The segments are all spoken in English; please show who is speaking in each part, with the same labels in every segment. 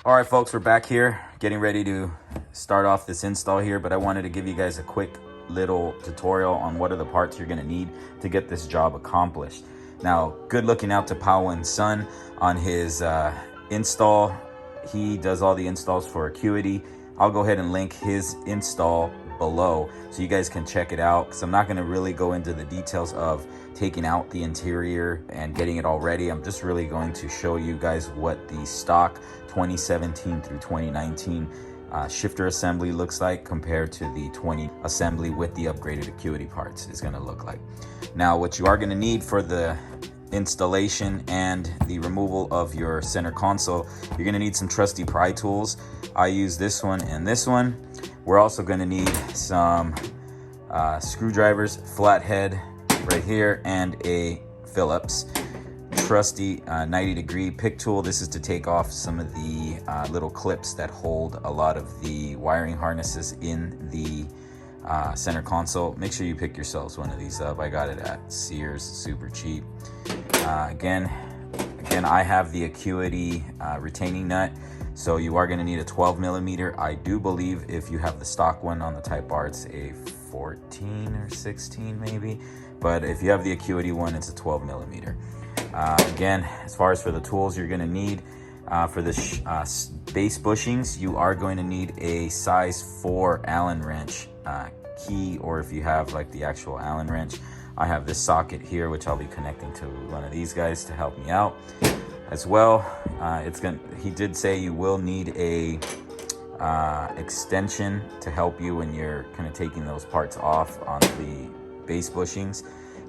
Speaker 1: All right, folks, we're back here getting ready to start off this install here, but I wanted to give you guys a quick little tutorial on what are the parts you're going to need to get this job accomplished. Now, good looking out to Pawinning son on his install. He does all the installs for Acuity. I'll go ahead and link his install below so you guys can check it out, because I'm not going to really go into the details of taking out the interior and getting it all ready. I'm just really going to show you guys what the stock 2017 through 2019 shifter assembly looks like compared to the 20 assembly with the upgraded Acuity parts is going to look like. Now, what you are going to need for the installation and the removal of your center console, you're going to need some trusty pry tools. I use this one and this one. We're also going to need some screwdrivers, flathead right here, and a Phillips. Trusty 90-degree pick tool. This is to take off some of the little clips that hold a lot of the wiring harnesses in the center console. Make sure you pick yourselves one of these up. I got it at Sears, super cheap. Again, I have the Acuity retaining nut, so you are going to need a 12 millimeter. I do believe if you have the stock one on the Type R, it's a 14 or 16 maybe, but if you have the Acuity one, it's a 12 millimeter. Again, as far as for the tools you're going to need for the base bushings, you are going to need a size 4 Allen wrench key, or if you have like the actual Allen wrench. I have this socket here, which I'll be connecting to one of these guys to help me out as well. He did say you will need a extension to help you when you're kind of taking those parts off on the base bushings.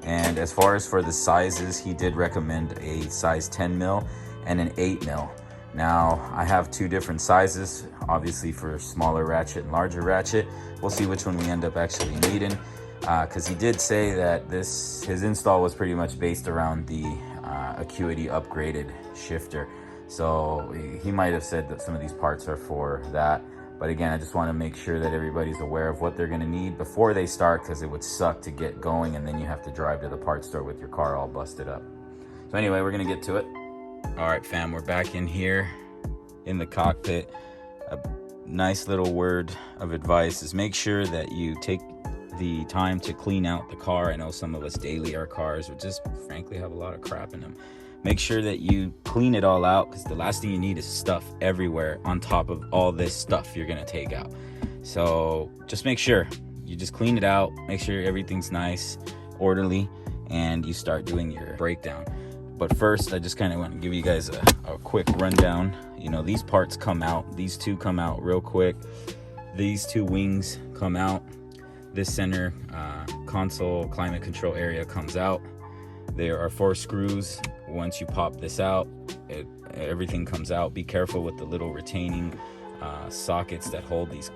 Speaker 1: And as far as for the sizes, he did recommend a size 10 mil and an 8 mil. Now, I have two different sizes, obviously for smaller ratchet and larger ratchet. We'll see which one we end up actually needing, because he did say that his install was pretty much based around the Acuity upgraded shifter. So he might have said that some of these parts are for that. But again, I just want to make sure that everybody's aware of what they're going to need before they start, because it would suck to get going and then you have to drive to the parts store with your car all busted up. So anyway, we're going to get to it. All right, fam, we're back in here in the cockpit. A nice little word of advice is make sure that you take the time to clean out the car. I know some of us daily our cars or just frankly have a lot of crap in them. Make sure that you clean it all out, because the last thing you need is stuff everywhere on top of all this stuff you're gonna take out. So just make sure you just clean it out, make sure everything's nice, orderly, and you start doing your breakdown. But first, I just kind of want to give you guys a quick rundown. You know, these parts come out, these two come out real quick. These two wings come out. This center console climate control area comes out. There are 4 screws. Once you pop this out, everything comes out. Be careful with the little retaining sockets that hold these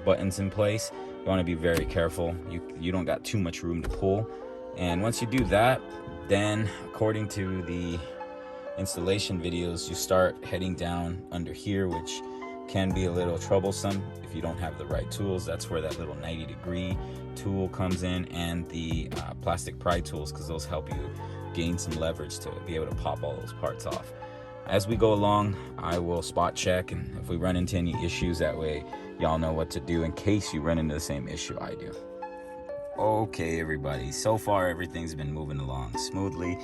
Speaker 1: buttons in place. You want to be very careful. You don't got too much room to pull. And once you do that, then according to the installation videos, you start heading down under here, which can be a little troublesome if you don't have the right tools. That's where that little 90-degree tool comes in, and the plastic pry tools, because those help you gain some leverage to be able to pop all those parts off. As we go along, I will spot check, and if we run into any issues, that way y'all know what to do in case you run into the same issue I do. Okay, everybody, so far everything's been moving along smoothly.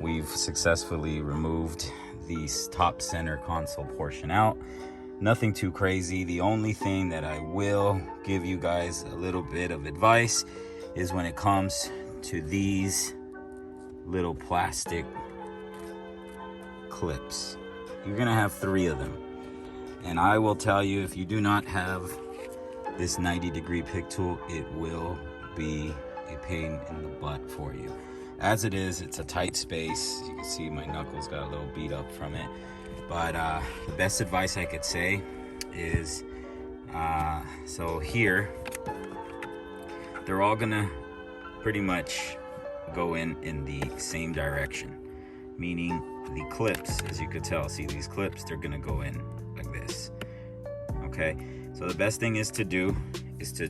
Speaker 1: We've successfully removed the top center console portion out. Nothing too crazy. The only thing that I will give you guys a little bit of advice is when it comes to these little plastic clips. You're gonna have 3 of them. And I will tell you, if you do not have this 90-degree pick tool, it will be a pain in the butt for you. As it is, it's a tight space. You can see my knuckles got a little beat up from it. But the best advice I could say is, so here, they're all gonna pretty much go in the same direction. Meaning the clips, as you could tell, see these clips, they're gonna go in like this. Okay, so the best thing is to do is to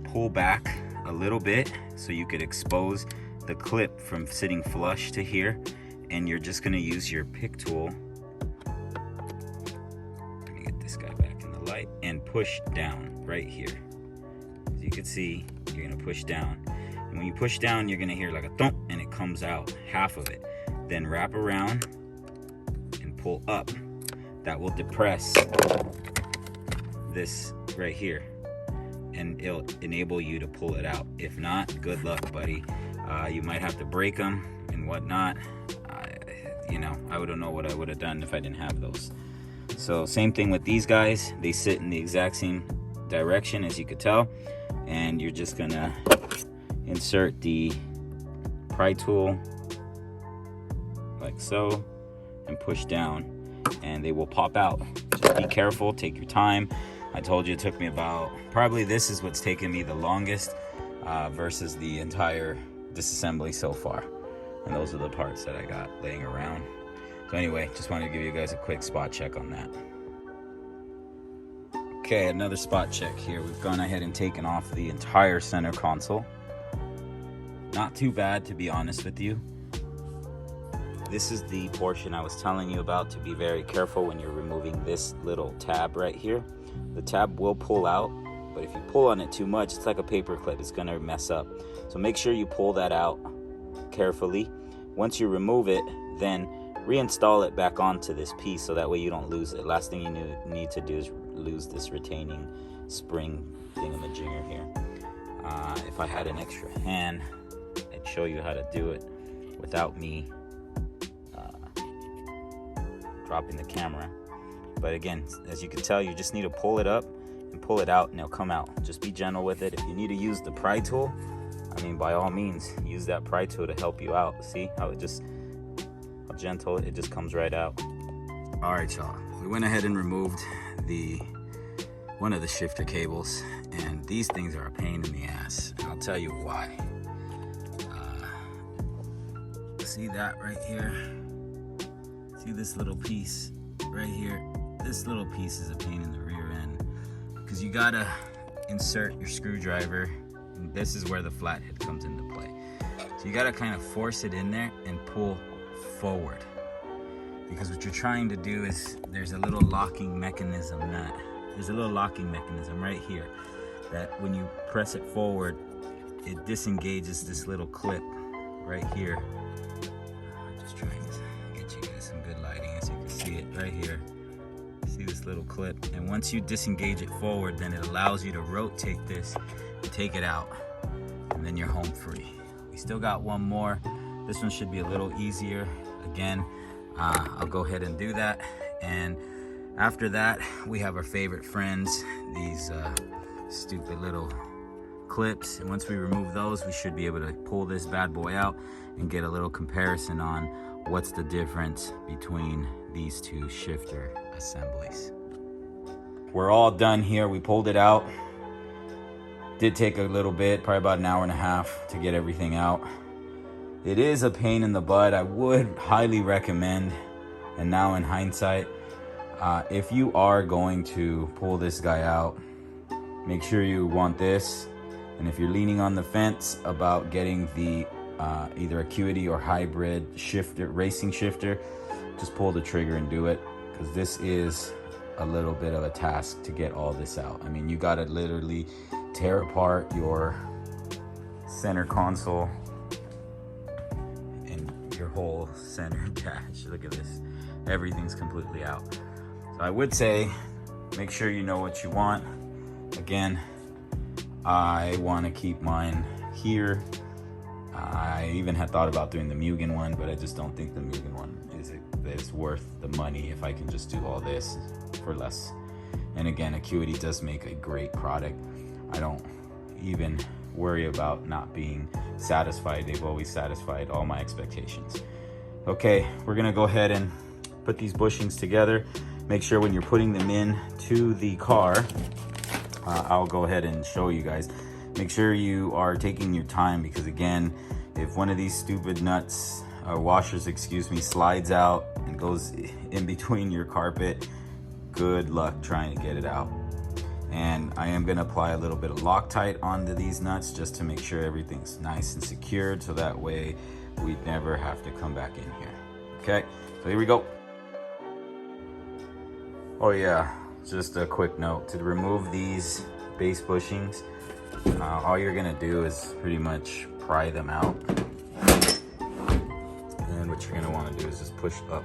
Speaker 1: pull back a little bit so you could expose the clip from sitting flush to here, and you're just gonna use your pick tool right, and push down right here. As you can see, you're gonna push down. And when you push down, you're gonna hear like a thump, and it comes out, half of it. Then wrap around and pull up. That will depress this right here, and it'll enable you to pull it out. If not, good luck, buddy. You might have to break them and whatnot. You know, I wouldn't know what I would have done if I didn't have those. So same thing with these guys. They sit in the exact same direction, as you could tell, and you're just gonna insert the pry tool like so and push down, and they will pop out. Just be careful, take your time. I told you it took me about, probably this is what's taken me the longest versus the entire disassembly so far. And those are the parts that I got laying around. So anyway, just wanted to give you guys a quick spot check on that. Okay, another spot check here. We've gone ahead and taken off the entire center console. Not too bad, to be honest with you. This is the portion I was telling you about, to be very careful when you're removing this little tab right here. The tab will pull out, but if you pull on it too much, it's like a paper clip, it's gonna mess up. So make sure you pull that out carefully. Once you remove it, then reinstall it back onto this piece so that way you don't lose it. Last thing you need to do is lose this retaining spring thingamajigger here. If I had an extra hand, I'd show you how to do it without me dropping the camera. But again, as you can tell, you just need to pull it up and pull it out, and it'll come out. Just be gentle with it. If you need to use the pry tool, I mean, by all means, use that pry tool to help you out. See how it just, how gentle it just comes right out. All right, y'all. We went ahead and removed one of the shifter cables, and these things are a pain in the ass. And I'll tell you why. See that right here? See this little piece right here? This little piece is a pain in the rear end, because you gotta insert your screwdriver, and this is where the flathead comes into play. So you gotta kind of force it in there and pull forward, because what you're trying to do is, there's a little locking mechanism right here, that when you press it forward, it disengages this little clip right here. I'm just trying to get you guys some good lighting, as you can see it right here. See this little clip, and once you disengage it forward, then it allows you to rotate this and take it out, and then you're home free. We still got one more. This one should be a little easier. Again, I'll go ahead and do that, and after that we have our favorite friends, these stupid little clips, and once we remove those, we should be able to pull this bad boy out and get a little comparison on what's the difference between these two shifter assemblies. We're all done here. We pulled it out. Did take a little bit, probably about an hour and a half to get everything out. It is a pain in the butt. I would highly recommend, and now in hindsight, if you are going to pull this guy out, make sure you want this. And if you're leaning on the fence about getting the either Acuity or hybrid shifter, racing shifter, just pull the trigger and do it, because this is a little bit of a task to get all this out. I mean, you gotta literally tear apart your center console and your whole center dash. Look at this, everything's completely out. So I would say, make sure you know what you want. Again, I want to keep mine here. I even had thought about doing the Mugen one, but I just don't think the Mugen one is worth the money if I can just do all this for less. And again, Acuity does make a great product. I don't even worry about not being satisfied. They've always satisfied all my expectations. Okay, we're gonna go ahead and put these bushings together. Make sure when you're putting them in to the car, I'll go ahead and show you guys. Make sure you are taking your time, because again, if one of these stupid nuts, washers, excuse me, slides out and goes in between your carpet, good luck trying to get it out. And I am gonna apply a little bit of Loctite onto these nuts just to make sure everything's nice and secured, so that way we never have to come back in here. Okay, so here we go. Oh yeah, just a quick note to remove these base bushings. All you're gonna do is pretty much pry them out, and what you're gonna want to do is just push up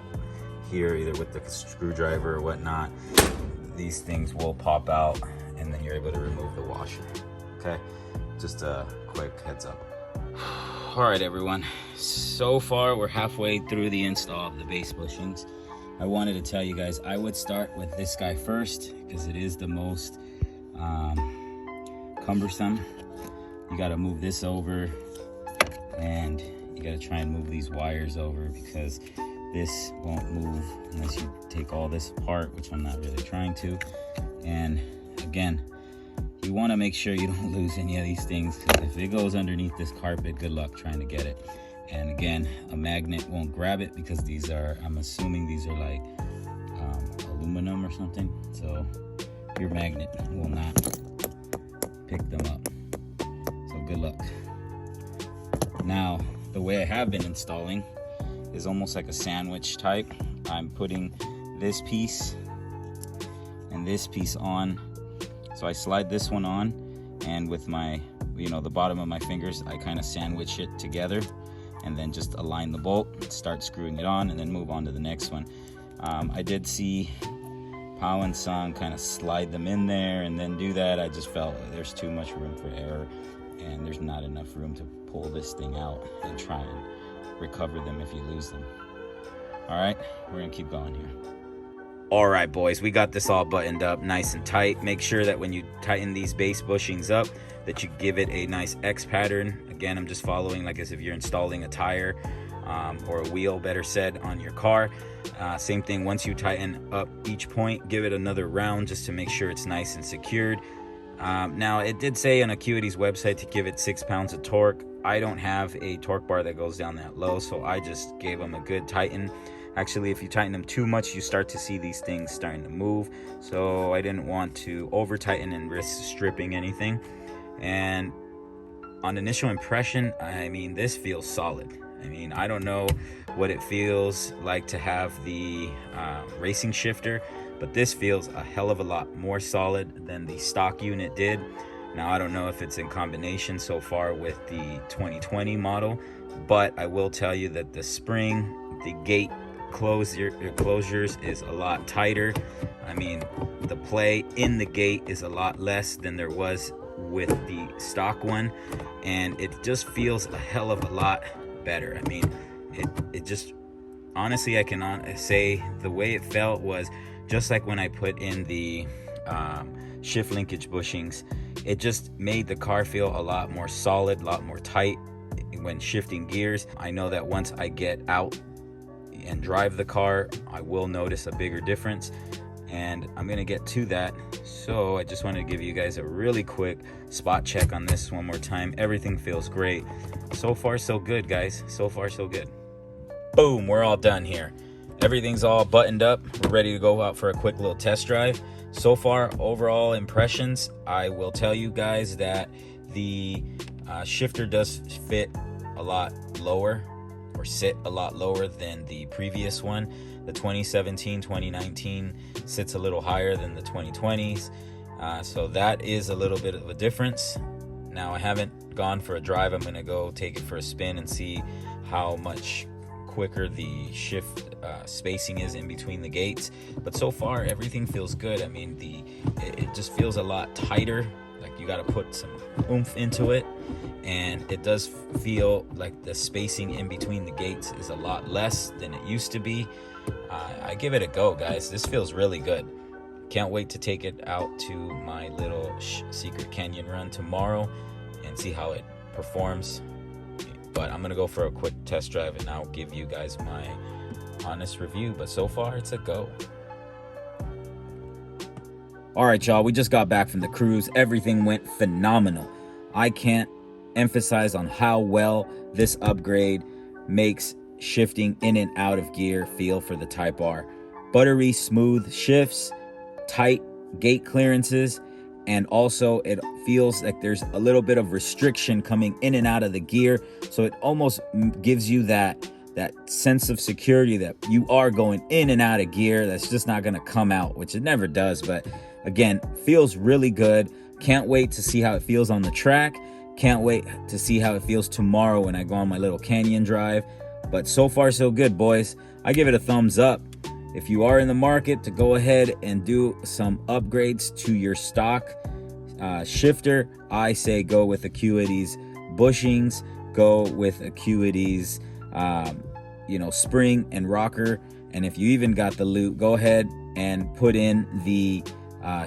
Speaker 1: here, either with the screwdriver or whatnot. These things will pop out, and then you're able to remove the washer. Okay, just a quick heads up. All right, everyone. So far, we're halfway through the install of the base bushings. I wanted to tell you guys I would start with this guy first because it is the most cumbersome. You got to move this over, and you got to try and move these wires over because this won't move unless you take all this apart, which I'm not really trying to. And again, you want to make sure you don't lose any of these things, because if it goes underneath this carpet, good luck trying to get it. And again, a magnet won't grab it because these are, I'm assuming these are like aluminum or something, so your magnet will not pick them up. So good luck. Now, the way I have been installing is almost like a sandwich type. I'm putting this piece and this piece on. So I slide this one on, and with my, the bottom of my fingers, I kind of sandwich it together, and then just align the bolt, start screwing it on, and then move on to the next one. I did see Pawinning kind of slide them in there and then do that. I just felt there's too much room for error, and there's not enough room to pull this thing out and try and recover them if you lose them. All right, we're gonna keep going here. All right, boys, we got this all buttoned up nice and tight. Make sure that when you tighten these base bushings up, that you give it a nice X pattern. Again, I'm just following like as if you're installing a tire or a wheel, better said, on your car. Same thing, once you tighten up each point, give it another round just to make sure it's nice and secured. Now, it did say on Acuity's website to give it 6 pounds of torque. I don't have a torque bar that goes down that low, so I just gave them a good tighten. Actually, if you tighten them too much, you start to see these things starting to move. So I didn't want to over tighten and risk stripping anything. And on initial impression, I mean, this feels solid. I mean, I don't know what it feels like to have the racing shifter, but this feels a hell of a lot more solid than the stock unit did. Now, I don't know if it's in combination so far with the 2020 model, but I will tell you that the spring, the gate closures is a lot tighter. I mean, the play in the gate is a lot less than there was with the stock one, and it just feels a hell of a lot better. I mean, it just, honestly, I can say the way it felt was just like when I put in the shift linkage bushings. It just made the car feel a lot more solid, a lot more tight when shifting gears. I know that once I get out and drive the car, I will notice a bigger difference, and I'm gonna get to that. So I just wanted to give you guys a really quick spot check on this one more time. Everything feels great. So far so good, guys. So far so good. Boom, we're all done here. Everything's all buttoned up. We're ready to go out for a quick little test drive. So far, overall impressions, I will tell you guys that the shifter does fit a lot lower, or sit a lot lower than the previous one. The 2017, 2019 sits a little higher than the 2020s. So that is a little bit of a difference. Now, I haven't gone for a drive. I'm gonna go take it for a spin and see how much quicker the shift spacing is in between the gates. But so far, everything feels good. I mean, it just feels a lot tighter. Like you gotta put some oomph into it. And it does feel like the spacing in between the gates is a lot less than it used to be. I give it a go, guys. This feels really good. Can't wait to take it out to my little secret canyon run tomorrow and see how it performs. But I'm gonna go for a quick test drive and I'll give you guys my honest review. But so far, it's a go. All right, y'all, we just got back from the cruise. Everything went phenomenal. I can't emphasize on how well this upgrade makes shifting in and out of gear feel for the Type R. Buttery smooth shifts, tight gate clearances, and also it feels like there's a little bit of restriction coming in and out of the gear, so it almost gives you that that sense of security that you are going in and out of gear. That's just not going to come out, which it never does. But again, feels really good. Can't wait to see how it feels on the track. Can't wait to see how it feels tomorrow when I go on my little canyon drive. But so far so good, boys. I give it a thumbs up. If you are in the market to go ahead and do some upgrades to your stock shifter, I say go with Acuity's bushings, go with Acuity's spring and rocker. And if you even got the loop, go ahead and put in the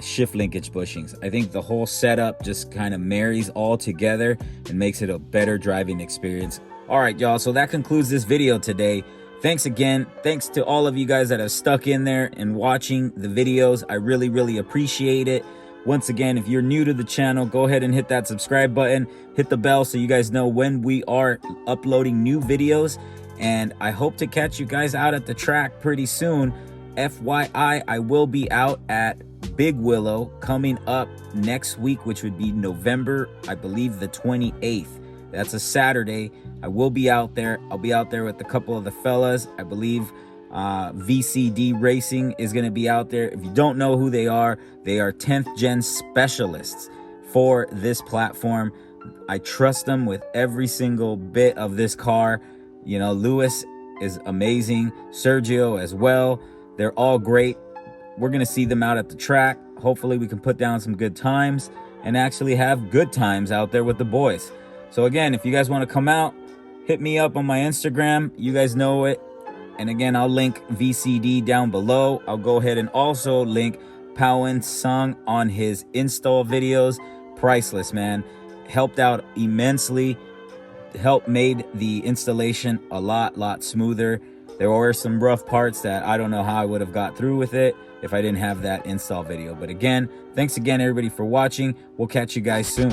Speaker 1: shift linkage bushings. I think the whole setup just kind of marries all together and makes it a better driving experience. All right, y'all, so that concludes this video today. Thanks again. Thanks to all of you guys that have stuck in there and watching the videos. I really, really appreciate it. Once again, if you're new to the channel, go ahead and hit that subscribe button, hit the bell so you guys know when we are uploading new videos. And I hope to catch you guys out at the track pretty soon. FYI, I will be out at Big Willow coming up next week, which would be November, I believe, the 28th. That's a Saturday. I will be out there. I'll be out there with a couple of the fellas. I believe V.C.D Racing is going to be out there. If you don't know who they are 10th gen specialists for this platform. I trust them with every single bit of this car. You know, Lewis is amazing. Sergio as well. They're all great. We're going to see them out at the track. Hopefully we can put down some good times and actually have good times out there with the boys. So again, if you guys want to come out, hit me up on my Instagram. You guys know it. And again, I'll link V.C.D down below. I'll go ahead and also link Pawinning on his install videos. Priceless, man. Helped out immensely. Helped made the installation a lot smoother. There were some rough parts that I don't know how I would have got through with it if I didn't have that install video. But again, thanks again, everybody, for watching. We'll catch you guys soon.